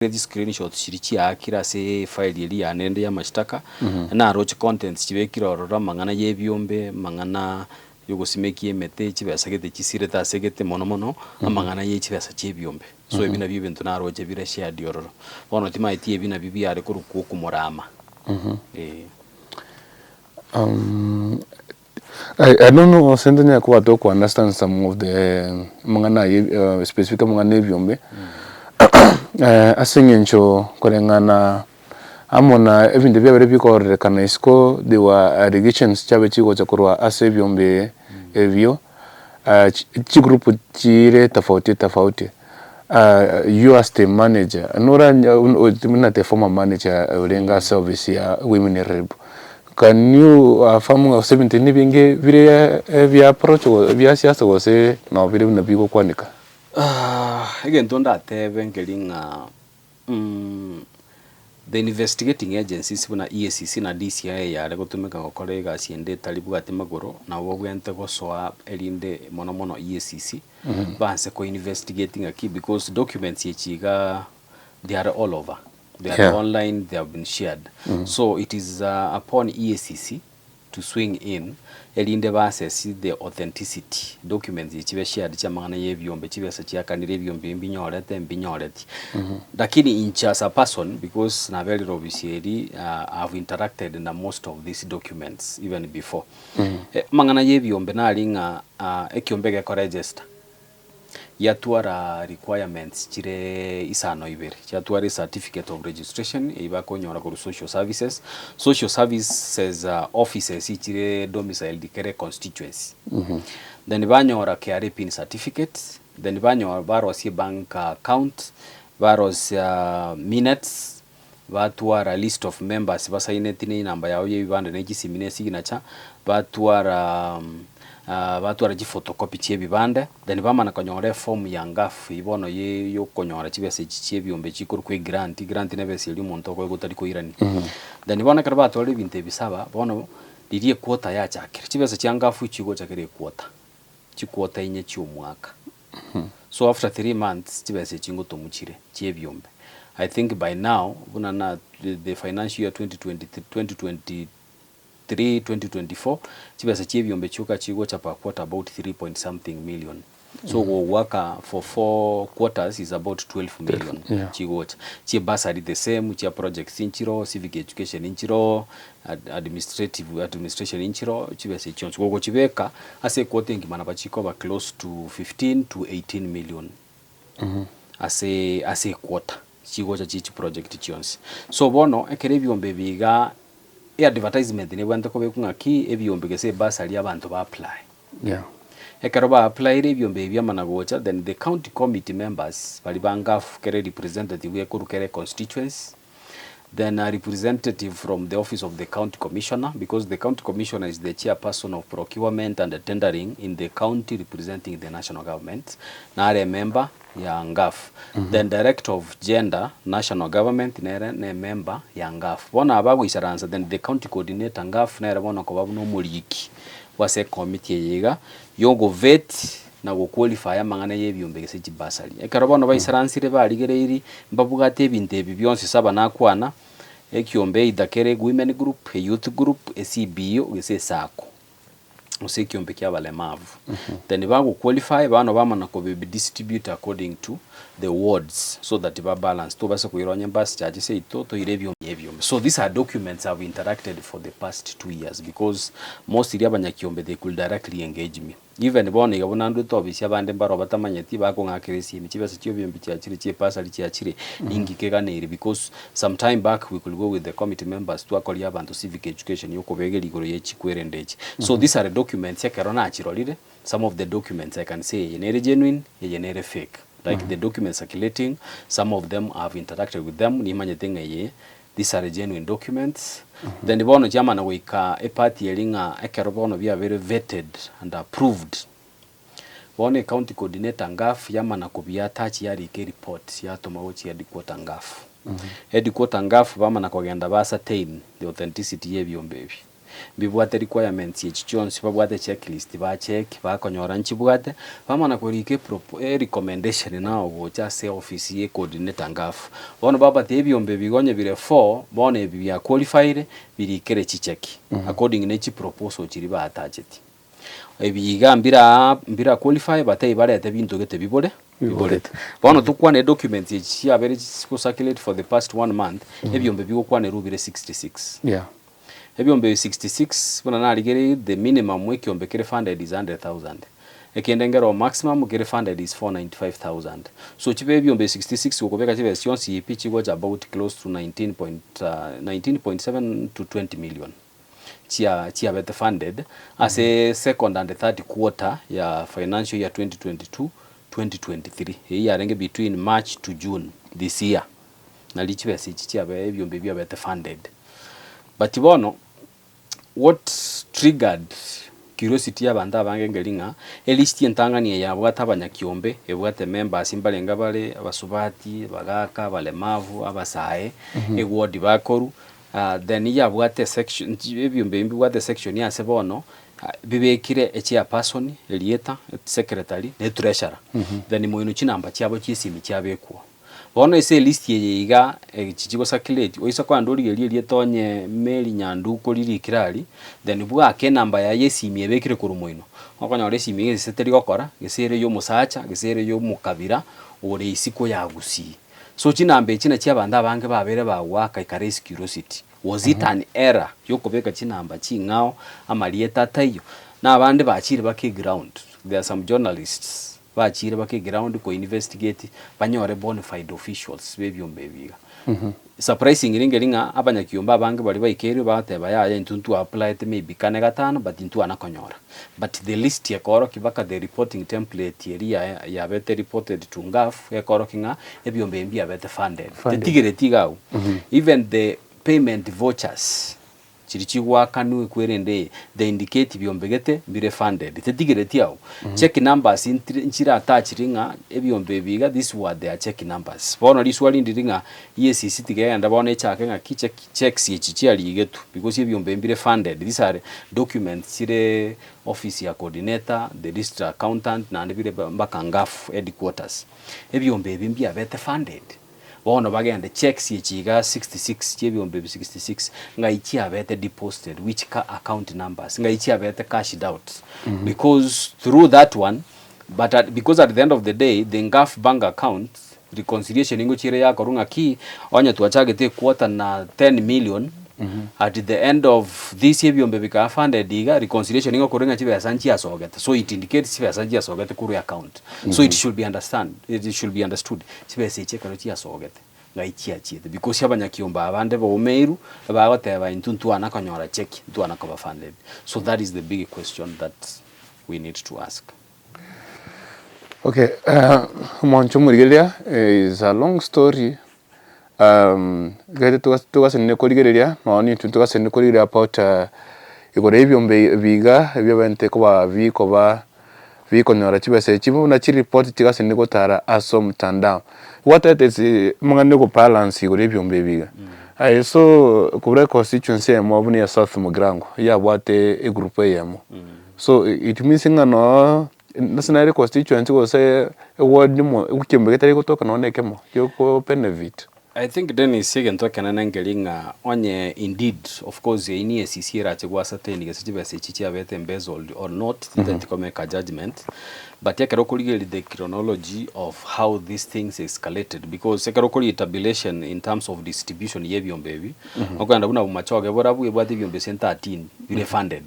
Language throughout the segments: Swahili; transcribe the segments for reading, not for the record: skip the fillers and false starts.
These screenshots chirichi akira se file yeli ya nende ya mashtaka na roach contents chibekira orora mangana yebyombe mangana yogosimeki emete chibasagete chisireta segete mono amangana ye chibasa chebyombe so ebina bintu na roach bira share diororo bono tima iti ebina bibi ari kuruku kumurama I don't know sendenya kwa to understand some of the mangana specific mangana yebyombe asingencho kolengana amona ebinde byabere bikorekana isiko they were allegations chabe chiko chakurwa asebyombe ebyo group chire tofauti you as the manager nora na the former manager ulenga service ya women rep can you famu 17 binge bire via approach via siasa wose no bire na biko kwanika again tonda tebe ngelinga the investigating agencies buna EACC na DCI yare gutumika gokorega ciende talibu ati magoro na wogwente gosoa elinde mono EACC banse ko investigating aki because documents yechiga they are all over, they are online, they have been shared so it is upon EACC to swing in elinde bassess the authenticity documents yichibe shared chamangana yebyombe chibesa chiakanire ebyombe mbinyorete lakini in as a person because na very obviously I've interacted in most of these documents even before mangana yebyombe na alinga ekyombe ge register yatwara requirements chire isano ibere yatwara certificate of registration iba konyora ko social services offices chire domicile dikere constituency then banyora KRA pin certificate then banyora baros bank account baros minutes batwara list of members basainete ni namba yawo yibande negisimine signature batwara photocopy chebibande then bamana konyore form ya ngafu ibono ye yo konyora chibese chebyombe chikuru kwe grant nebese iri muntu ko gutari ko irani then bona karaba tole binte bisaba bono lirie quota ya chakire chibese changafu chigo chakire quota inye cyumwaka so after 3 months chibese chingo tomuchire chebyombe I think by now bunana the financial year 2024 chibasa chebyombe chuka chigo chapa quarter about 3 point something million so worker for 4 quarters is about 12 million chigo chibasa the same chia projects inchiro civic education inchiro administration inchiro chibasa choncho gogo chibeka ase quoting mana bachiko ba close to 15 to 18 million ase quarter chigo cha chichi project chionse so bono ekere byombe biga advertisement ne bwanta ko bekunga ki ebyombe gese basali abantu ba apply ekero ba apply ebyombe byamana gocha then the county committee members bali bangafu kere representative yekurukere constituency then a representative from the office of the county commissioner because the county commissioner is the chairperson of procurement and tendering in the county representing the national government na a member ya ngaf then director of gender national government ne member ya ngaf bona abagwisharanza then the county coordinator ngaf na bona ko babuno muliki wase committee yiga yogo vet na go qualify amangana yebyombe gese chibasali ekarabona baisaransire baligereiri mbabugate ebintu ebi byonse saba nakwana ekyombe idakere women group youth group CBO gese sako usekyombe kyabalemavu then bago qualify bano bamana ko be distribute according to the wards so that ba balance to basa kuironya bus charge say to irebyombe so these are documents I've interacted for the past 2 years because most iri abanyakyombe they could directly engage me even bona igabona ndu to bisi abande mbaro batamanyeti bako ngakiresi imikibasa cyobyombe cyakire cye pasali cyakire ingikeganere because some time back we could go with the committee members to akoli abantu civic education yoko begeri igoro yechikwerendeje so these are the documents yakarona achirolire some of the documents I can say yenere genuine yenere fake like the documents circulating some of them I've interacted with them ni manyetenga ye these are genuine documents then bono jama na wika a party elinga ekerobono bia very vetted and approved bono county coordinator ngaf yama na kubia attach yari ke report ya tomawochi ya headquarter ngaf headquarter ngaf bama na kugenda basa tain the authenticity yebyombe bibwate requirements ye chichons babwate checklist ba check ba konyora nchibwate bamana kurike recommendation na ogocha se office ye coordinator ngafu bono baba te ebyombe bigonye bire 4 bono ebya qualified birikere chicheki according ne chi proposal chiri ba attached ebiga mbira qualify batay barete bintu gete bibore bono tukwane documents echi abere circulate for the past 1 month ebyombe bigokwane rubire 66 ebyombe 66 bona naligere the minimum wekyombe kere funded is 100,000 ekendengero maximum kere funded is 495,000 so chibe ebyombe 66 ukobeka chibe sionsi ipichi goja about close to 19.7 to 20 million chia bete funded as a second and third quarter ya financial year 2022-2023 hii arenge between March to June this year na lichibe chia ebyombe bya bete funded but bono what triggered curiosity y'abantu abange ngelinga elist yentangani ya bwata abanyakiombe ebwate members imbalenga bale abasubati bagaka balemavu abasae egwodi bakoru then ya bwate section ebyombe bwate section ya sebono bibekire echi person elieta secretary ne treasurer then moino chinamba cyabo cyisimi cyabekwa bono ese list ye iga chichigo circulate oisa kwa ndori eli tonye meli nyandu ko liri kirali then bwa ke namba ya yesimi ebekire ku rumoino okonya re simi seteri gokora gesere yo musacha gesere yo mukabira ore isiko yagusi so chinamba china cyabanda abange babere bawaka ikare curiosity was it an error yokobeka chinamba chingao amalieta tayo na abande bachire bake ground there are some journalists bachire bake ground ko investigate banyore bona fide officials bebyombe biga surprising ringelinga abanyakiomba abange bali baikere bateba ya intuntu apply it maybe kane gatano but intu anakonyora but the list yakoro kibaka the reporting template area ya bete reported to ngaf yakoro kinga ebyombe mbia bete funded tetigere tigao even the payment vouchers chirichigwa kanu kwerende the indicate byombegete bire funded tetigere tiao check numbers nchira attach ringa ebyombe biga this were their check numbers bono liswali ndiringa EACC tigenda bono echake nga checks echichi ali getu because ebyombe bire funded these are documents chire office ya coordinator the district accountant na ndibire mbakangafu headquarters ebyombe bimbia bete funded bono bagende checks yechiga 66 chebyombe 66 ngaichi abete deposited which account numbers ngaichi abete cashed out because through that one but because at the end of the day the ngaf bank account reconciliation ingo chire ya korunga ki onya tuachagete quarter na 10 million at the end of this year byombe bika funded diga reconciliation ingo korenga chibe asanchi asogete so it indicates chibe asanchi asogete kuru account so it should be understood chibe se chekaro chi asogete ngaichia chite because abanyakiomba abande bomeiru babateba intuntu anakonyora check ntu anakoba funded so that is the big question that we need to ask. Okay, Monchumurigelia is a long story. Gete tugasene koligereria noni tugasene koligereria about igore ebyombe biga ebyabente ko biko nyora chibese chibu na chi report tigasene gotara aso mtandao what is mangane ko balance igore ebyombe biga so kubure constituency ya mobuni ya South Mugrango ya bwate e group yamo so it means ngano national constituency go say word mo ukimbe getari gotoka none kemo yoko benefit. I think Dennis Sigen token anangelinga onye indeed of course ini EACC rachigwa certain gesichibe sechichi abete embezzled or not that to make a judgment but yakarokoli the chronology of how these things escalated because yakarokoli tabulation in terms of distribution yebyombe okanda buna bumachoge borabu ebwate byombe 13 bile funded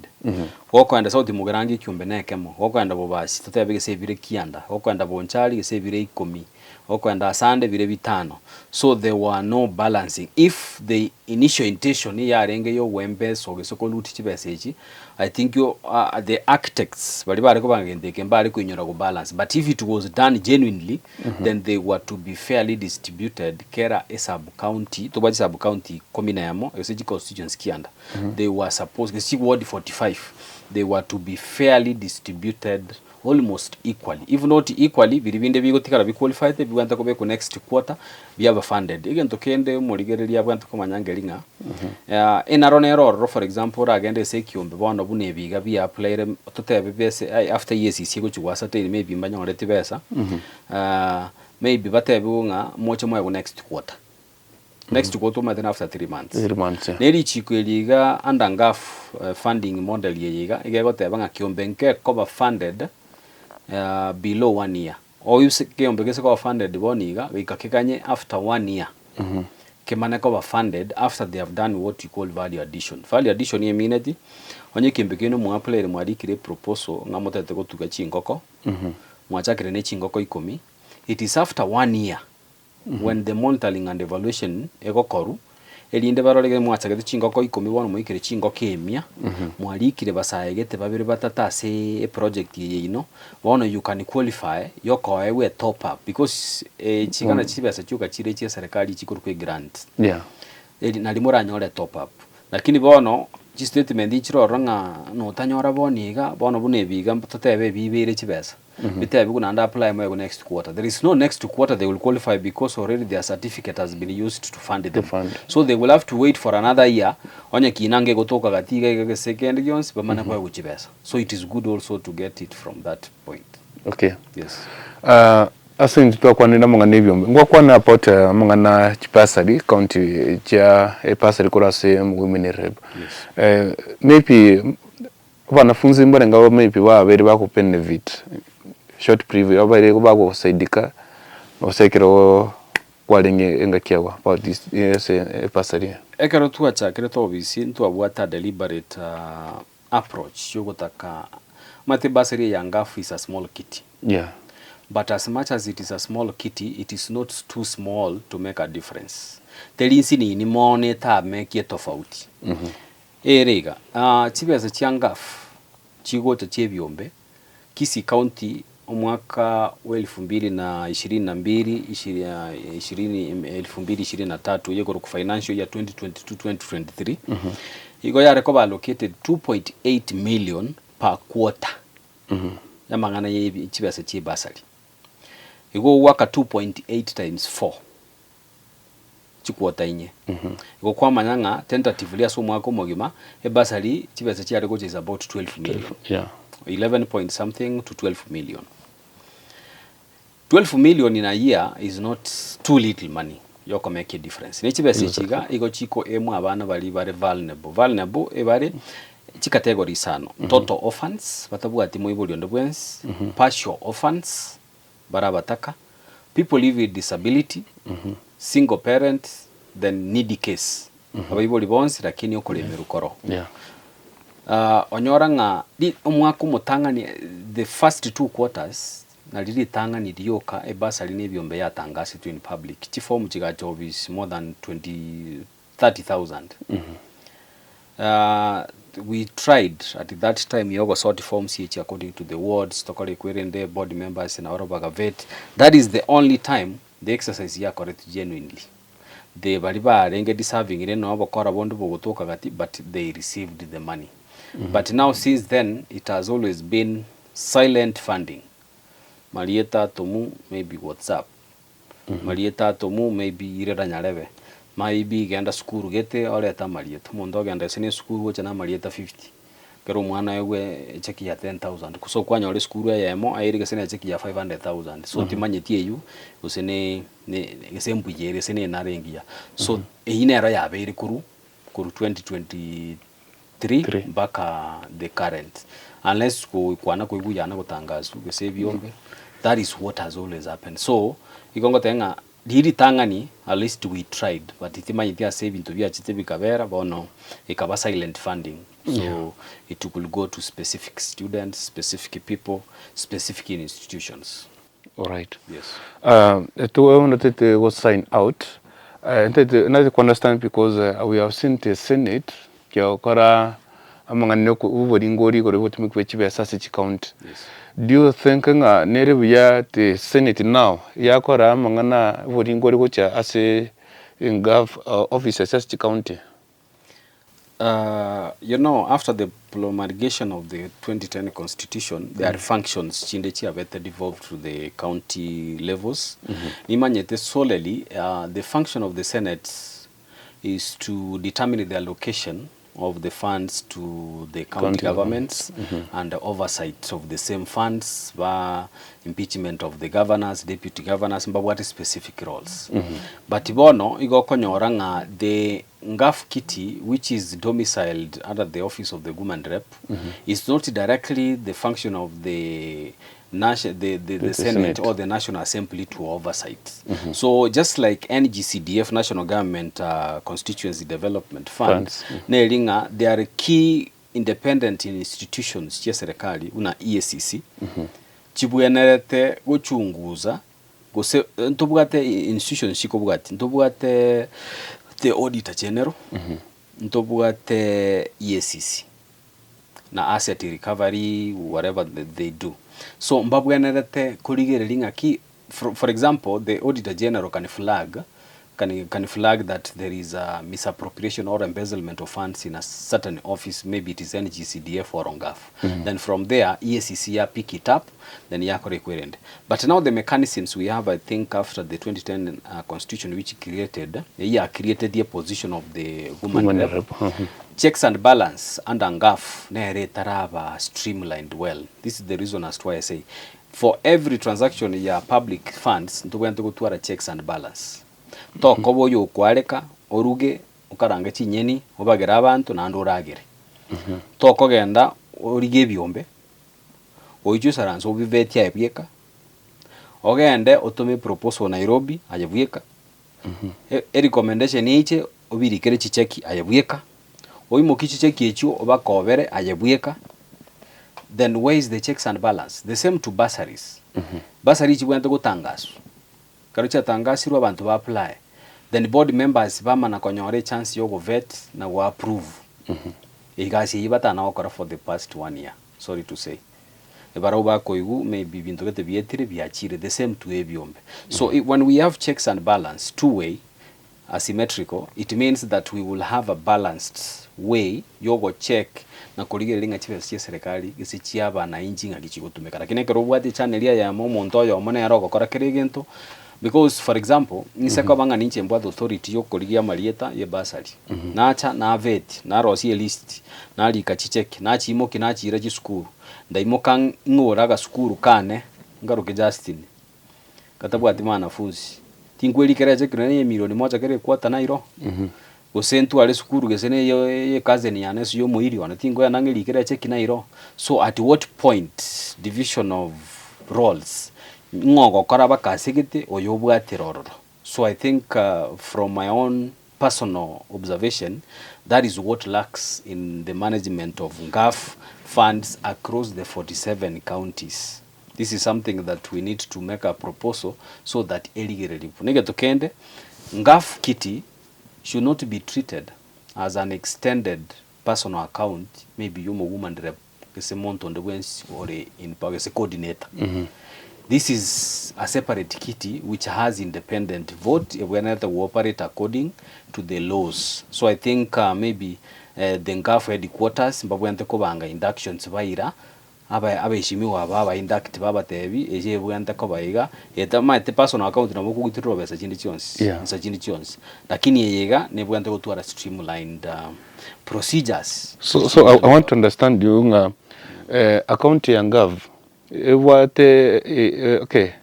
okanda South Mugarangi kyombe nekemo okanda bobashi tatebege sebire kianda okanda bonchali sebire 10 okwenda asande bire bitano so there were no balancing if the initial intention ya renge yo wembe so gesoko luti chibeseji I think you the architects bali ko bangendeke mbali kunyora go balance but if it was done genuinely then they were to be fairly distributed kera sub county to bali sub county komina yamo eseji constituency kianda they were supposed to see ward 45 they were to be fairly distributed almost equally, if not equally. Biribinde bigotikara bi qualified bigwanta ko be ku next quarter byaba funded igento kende murigereria bwanta ko manyangeringa inaronero for example agende se kiombe bono bune biga bi apply totebe bese after years isigo chugwasa te maybe mbanyongoreti besa maybe batebunga moche moyo next quarter. Next quarter then after 3 months. 3 months. Neri chikweliga andangaf funding model yeyiga igegotebanga kiombenke cover funded below 1 year. Or you kiombe kese cover funded boniga ikakekanye after 1 year. Kemane cover funded after they have done what you call value addition. Value addition ye mineti onye kimbekeno mu apply mwadikire proposal ngamotete ko tuga chingoko. Mwachakire ne chingoko 10. It is after 1 year. When the monitoring and evaluation egokoru elinde barolege mwachagete chingoko 10 bono muikire chingoko emia mwarikire basayegete babiri batata se project yino bono you can qualify yoko ewe top up because chigana chibesa chuka chire chia serikali chikurukwe grant na limuranyore top up lakini bono chi statement ichiroranga no tanyora boniga bono bune biga totebe bibere chibesa bitebe kuna and apply mo next quarter. There is no next quarter they will qualify because already their certificate has been used to fund them. So they will have to wait for another year onye kinange gotoka gatiga igege second gions bamana kwa kuchibesa. So it is good also to get it from that point. Okay. Yes. Asa nitwa kwa nina mungana ivyombe ngwa kwa na about mungana chipasari county cha pasari kurase women rep. Yes. Maybe wanafunzi mbona ngao maybe wa beri bako benefit short preview abari bako saidika osekero kwalinge engakiawa about this yes pasari ekero tuacha kire to bisi ntwabwata deliberate approach yogotaka mate basari yangafu is a small kitty. Yeah. But as much as it is a small kitty, it is not too small to make a difference. Telisi ni mone ta make tofauti. Erega chibeza chiangaf chigo cha chebiombe Kisii County mwaka wa 2022 yego ku financial year 2022-2023 igo yare ko allocated 2.8 million per quarter ya mangana yebi chibesa chibasali igo waka 2.8 times 4 chikwota inye igo kwa manyanga tentatively aso mwako mogima ebasali chibesa chiare go is about 12 million. Yeah. 11 point something to 12 million. 12 million in a year is not too little money. Yoko make a difference. Nechibese chiga igo chiko emu abana bali bare vulnerable ebare chi category sano. Total orphans batabu ati moibuli ondobwens, partial orphans barabataka, people live with disability, single parents, then needy case. Abaibuli bonsi lakini okolemeru koro. Yeah. Onyoranga di omwako mutangani the first 2 quarters na lili tangani dioka ebasali nebyombe yatangasi to in public chifomu chiga job is more than 30,000. We tried at that time yogo sort forms each according to the wards tokole kwirende board members na orobaga vet. That is the only time the exercise ya correct genuinely. They baliba renge deserving ile no abakora bondo bogotoka gati but they received the money. But now since then it has always been silent funding. Marieta tomu maybe WhatsApp. Marieta tomu maybe irera nyarebe. Maybe genda skuru gete oreta marieta. Mondo genda sene skuru gocha na marieta 50. Pero mwana yewe cheki ya 10,000. Kuso kwanya ole skuru ya yemo ayirige sene cheki ya 500,000. So timanyetie yu usene ne gesembu yere sene narengia. So ine era ya beri kuru 2023 mpaka the current. Unless kuana kuiguyana kutangazu gesebyombe. That is what has always happened. So ikongo tenga diri tangani at least we tried but itima yitia saving to bia chitebi kabera bono ikaba silent funding. So it will go to specific students, specific people, specific institutions. All right. Yes. To wanted was sign out. And another understand because we have seen the Senate kyokora amangane ko uboringori gore botumi kwechibe sasa chicount. Yes. Do you think nga nere ya the Senate now yakora amangana uboringori gocha as in gov officers as county? You know, after the promulgation of the 2010 constitution, there are functions chindechi have devolved to the county levels. Nimanyete solely, the function of the Senate is to determine the allocation of the funds to the county governments and the oversight of the same funds, impeachment of the governors, deputy governors, but what is specific roles. But ibono igokonyoranga the Ngaf Kitty, which is domiciled under the office of the Women Rep, is not directly the function of the Senate or the National Assembly to oversight. So just like NGCDF, National Government Constituency Development Funds, they are key independent institutions cia serikali una EACC chibuenerete guchunguza gose ntubwate institutions chiko bwati ntubwate the Auditor General ntubwate EACC na asset recovery, whatever they do. So mbabwenerete kurigereri ngaki, for example, the Auditor General can flag that there is a misappropriation or embezzlement of funds in a certain office, maybe it is NGCDF or ONGAF. Then from there, EACC pick it up, then yako requirement. But now the mechanisms we have, I think, after the 2010 constitution, which created the position of the woman rep. Checks and balance under NGAF neretaraba streamlined well. This is the reason as to why I say for every transaction ya public funds ntugenda gutwara checks and balance. To kobo yo kwareka oruge ukaranga chinyeni obagera abantu nando uragere. To kogenda orige byombe oijusaranso obivetia ebyeka. Ogende otome proposal Nairobi ayebweka. Recommendation iche obirikere chicheki ayebweka. Oimo kichicheki echo obakobere ayebweka. Then where is the checks and balance? The same to bursaries. Bursary chibwente gutangaso. Karucha tangasirwa abantu ba apply. Then board members bamana konyore chance yo go vet na go approve. Igasi ibata na okora for the past 1 year. Sorry to say. Ebaroba koigu maybe bintu gete bietire biachire the same to ebiombe. So when we have checks and balance two-way asymmetrical, it means that we will have a balanced way yogo check na kurigerenga chife cia serikali gisichia bana inji ngagichigutumika lakini kero bwati channel ya momonto yo mone yaro gokora kirigento because for example niseka banga ninche mbwa authority yo kurigia marieta ye basari nacha na vet na rosi list na lika chicheki na chimo kinachira chi school ndaimoka ngora ga school kane ngaruke Justin katabwati mana fuzi tingweli kereje kirene milioni moja kere kwata nairo Usentu ale sukuru gesene ye cousin yana siyo muiri wana tingo ya nangeli kira cheki nairo. So at what point division of roles ngogo karaba kasigete oyobwa terororo. So I think from my own personal observation, that is what lacks in the management of NGAF funds across the 47 counties. This is something that we need to make a proposal so that eligeripu. Nige tokende NGAF Kitty should not be treated as an extended personal account, maybe you're a woman rep, a month on the wens or in power as a coordinator. This is a separate kitty which has independent vote whenever we operate according to the laws. So I think maybe the NGAF headquarters, mbabwente ko banga inductions baira, abeshimiwa baba induct baba tebi eje bwanta ko baiga etama ete personal account na boku gitiro besa chindi chionsi nsa chindi chionsi lakini yega ne bwanta go twara streamlined procedures. So I want to understand you account ya NGAF okay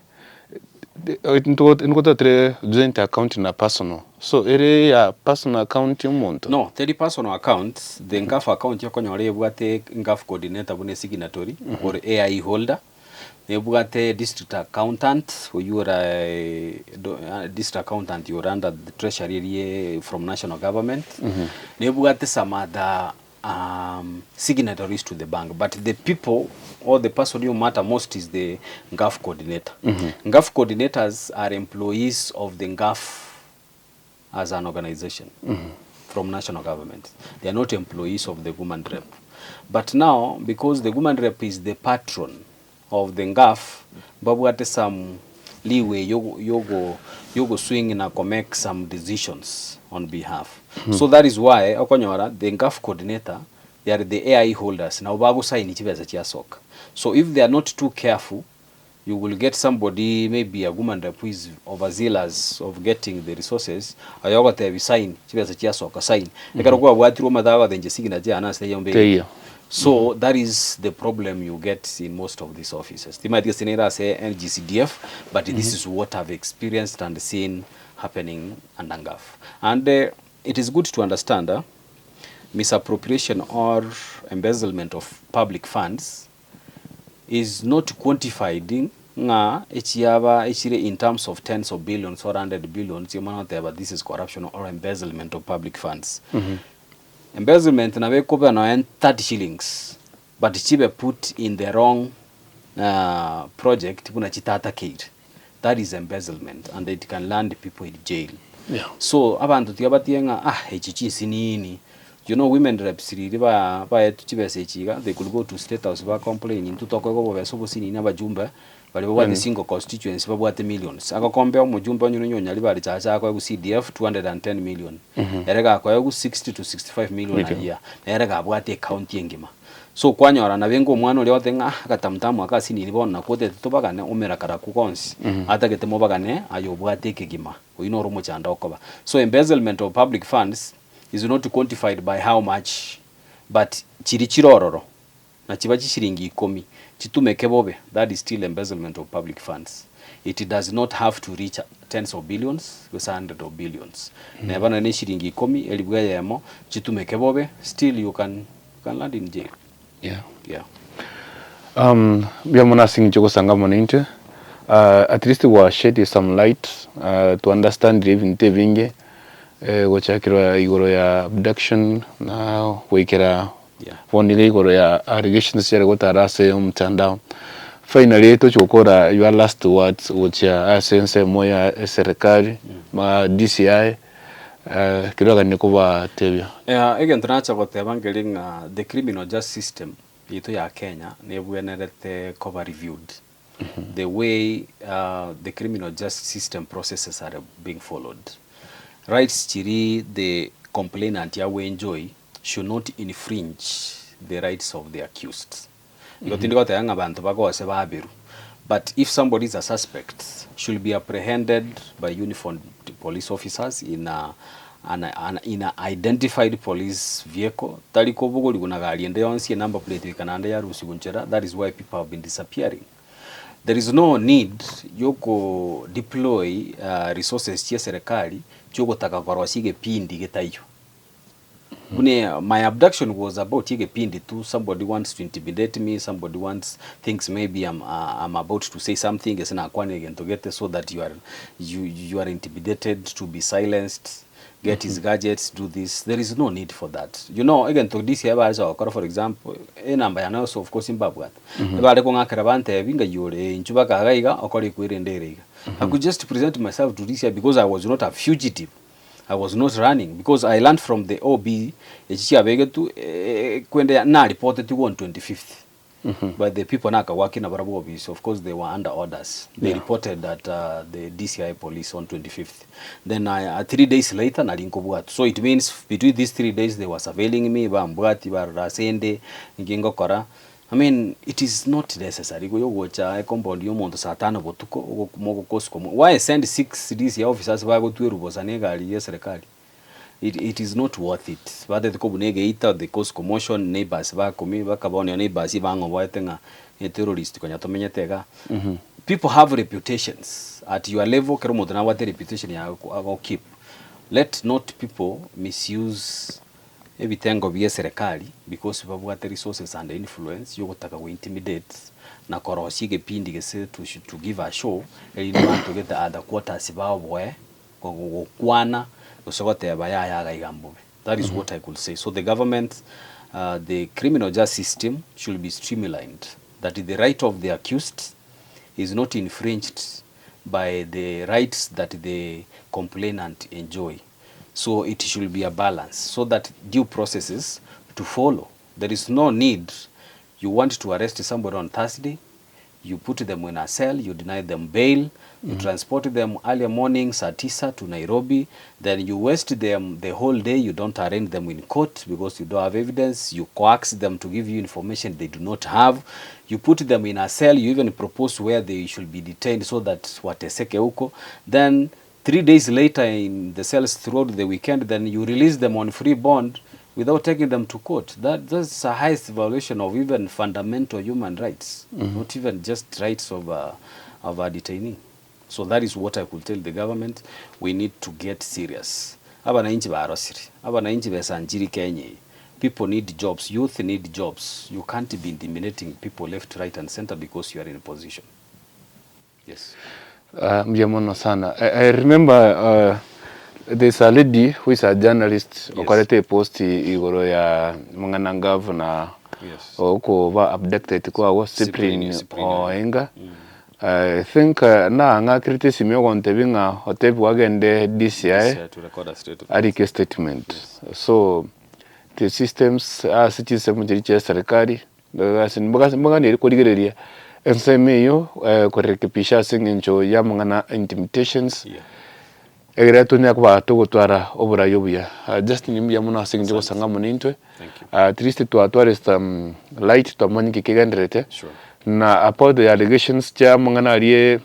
into tre joint account na personal. So ere ya personal account y'umuntu. No, teri personal account, the NGAF account yakonyore bwate NGAF coordinator bune signatory or AI holder. Nebwate district accountant, you are a district accountant, you are under the treasury from national government. Nebwate some other signatories to the bank, but the people or the person who matter most is the NGAF coordinator. NGAF coordinators are employees of the NGAF as an organization from national government. They are not employees of the woman rep. But now, because the woman rep is the patron of the NGAF, but we have some leeway yogo swing na make some decisions on behalf. So that is why okonyora the NGAF coordinator, they are the AIE holders na ubagu sign chibeza chia soka. So if they are not too careful, you will get somebody, maybe a woman who is overzealous of getting the resources, ayoga te sign chibeza chia soka sign ekarokuwa bwatiro madawa thenje sigina je anase yombe. So that is the problem you get in most of these offices. They might say NGCDF, but this is what I've experienced and seen happening under NGAF. And it is good to understand misappropriation or embezzlement of public funds is not quantified in terms of tens of billions or 100 billions. This is corruption or embezzlement of public funds. Embezzlement na we cover na 30 shillings, but chibe put in the wrong project kuna chitata kid. That is embezzlement, and it can land people in jail. So abantu tiabatienga HG sinini. You know, women reps ba chibe sechiga, they could go to state house ba complaining to talk over beso sini na bajumba bali ba the single constituency ba bwate millions akakombe omujumba nyunyo nyali bali chacha kwa CDF 210 million erega kwa 60 to 65 million a year na erega bwate county engima. So kwanyora na bengo mwana oli othenga akatamtamu akasini libona kote tubagane omera kara kukonsi atagete mobagane ayo bwate kigima oyino rumo chanda okoba. So embezzlement of public funds is not quantified by how much, but chiri chirororo na chiba chishiringi 10 chitumeke bobe, that is still embezzlement of public funds. It does not have to reach tens of billions with hundreds of billions. Na bana ne shiringi 10 elibwa yamo chitumeke bobe, still you can land in jail. Biamona sing jogo sanga moninte at least we shed some light to understand even tevinge gochakirwa igoro ya abduction na wekera wonile igoro ya allegations chere gotarase mtandao. Finally tochokora your last words ucha sense moya serikali ma DCI kidoga nikuba tebya again tunacha gotebangering the criminal justice system ito ya Kenya nebwenerete cover reviewed the way the criminal justice system processes are being followed. Rights chiri the complainant ya we enjoy should not infringe the rights of the accused. But if somebody is a suspect, should be apprehended by uniformed police officers in an identified police vehicle. That is why people have been disappearing. There is no need yoko deploy resources chia serikali choko taka kwa wasige pindi getayo. My abduction was about yige pindi too. Somebody wants to intimidate me, somebody thinks maybe I'm about to say something so that you are intimidated to be silenced, get his gadgets, do this. There is no need for that. You know, again to this here for example, number and also of course Zimbabwe. I could just present myself to this here because I was not a fugitive. I was not running because I learned from the OB kwende na reported to on 25th. But the people naka working about OBs, of course they were under orders. They reported that the DCI police on 25th. Then 3 days later na linkobuat. So it means between these 3 days they were surveilling me bambwati barasende ngingo kora. I mean, it is not necessary. Compound yomuntu satana botuko mogo kosko. Why send 6 DCI officers bago tueru bosanega ali serikali? It is not worth it. But the kobunege ita the cause commotion neighbors ba komi ba kaboni neighbors ibango waitenga terrorist kwenye tomenyetega. People have reputations at your level. Kero moto na wate reputation ya keep. Let not people misuse everything of serikali because we have resources and influence. You gotaka we intimidate na korosige pindi gese to give a show. You want to get the other quarters bawe kwana. That is what I could say. So the government, the criminal justice system should be streamlined. That the right of the accused is not infringed by the rights that the complainant enjoy. So it should be a balance so that due processes to follow. There is no need. You want to arrest somebody on Thursday, you put them in a cell, you deny them bail, you transport them early morning saa 9 to Nairobi, then you waste them the whole day, you don't arraign them in court because you don't have evidence, you coax them to give you information they do not have, you put them in a cell, you even propose where they should be detained so that wateseke huko, then 3 days later in the cells throughout the weekend, then you release them on free bond without taking them to court. That's a highest violation of even fundamental human rights, not even just rights of a detainee. So that is what I could tell the government. We need to get serious. Abananchi barosiri, abananchi besanjiri Kenya. People need jobs, youth need jobs. You can't be intimidating people left, right and center because you are in a position. Yes. Mjamono sana. I remember there's a lady who is a journalist, okorete post igoro ya mungana governor oko ba abducted kwa Cyprian Oenga. I think na nga criticism yo kontebinga hotebi wagende DCI to record a statement. Arike statement. Yes. So the systems citizen mjiriche serikali mbaga ni kodigereria ensemeyo kurekebisha singinjo ya mungana intimidations. Egera tunya kwa tugutwara oburayo buya just nimya muna singinjo gosanga munintwe at least to atwarist light to manyiki kigenderete. Sure. Na about the allegations cha mungana rie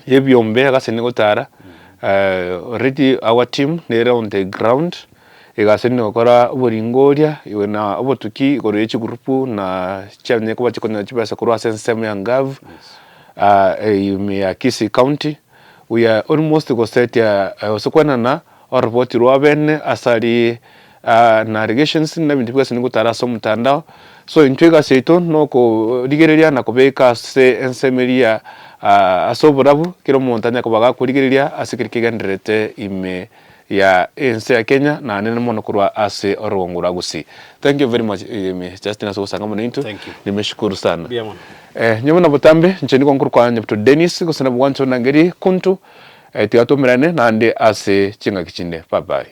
yebyombe agasene gutara already our team they on the ground igasene gukora buringoria iwe na obotuki goro yechi group na cyane kuba chikona chibasa kurwa sensem ya ngav Kisi County. We are almost go set ya osokwana na report rwabene asari na allegations na bintu byose ngutara so mutandao. So intwega seito no ko rigereria na kubeka se ensemeria asoburabu kiro montanya kubaga kurigereria asikirikigenderete ime ya ense ya Kenya na nene mono kurwa ase orongura gusi. Thank you very much Justin aso sanga monintu. Nimeshukuru sana. Nyamuna butambe ncheni konkuru kwa nyapto Dennis gusana bwancho nangeri kuntu tiato mirane na ande ase chinga kichinde. Bye bye.